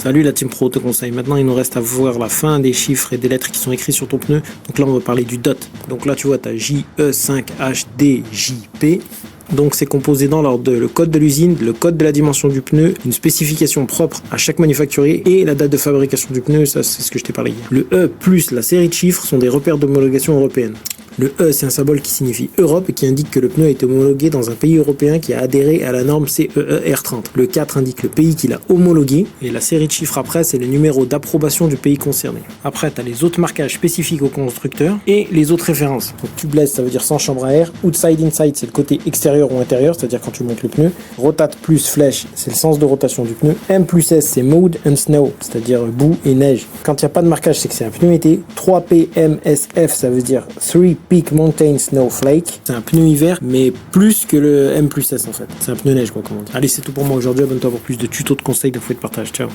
Salut la Team Pro Auto Conseil. Maintenant, il nous reste à voir la fin des chiffres et des lettres qui sont écrits sur ton pneu. Donc là, on va parler du DOT. Donc là, tu vois, tu as JE5HDJP. Donc c'est composé dans l'ordre de le code de l'usine, le code de la dimension du pneu, une spécification propre à chaque manufacturier et la date de fabrication du pneu, ça c'est ce que je t'ai parlé hier. Le E plus la série de chiffres sont des repères d'homologation européenne. Le E, c'est un symbole qui signifie Europe et qui indique que le pneu a été homologué dans un pays européen qui a adhéré à la norme CEE-R30. Le 4 indique le pays qui l'a homologué et la série de chiffres après, c'est le numéro d'approbation du pays concerné. Après, tu as les autres marquages spécifiques au constructeur et les autres références. Donc tubeless, ça veut dire sans chambre à air. Outside, inside, c'est le côté extérieur ou intérieur, c'est-à-dire quand tu montes le pneu. Rotate plus flèche, c'est le sens de rotation du pneu. M plus S, c'est mode and snow, c'est-à-dire boue et neige. Quand il n'y a pas de marquage, c'est que c'est un pneu été. 3PMSF, ça veut dire 3 Peak Mountain Snowflake. C'est un pneu hiver, mais plus que le M plus S en fait. C'est un pneu neige quoi, comment dire. Allez, c'est tout pour moi aujourd'hui. Abonne-toi pour plus de tutos, de conseils, de fouets de partage. Ciao.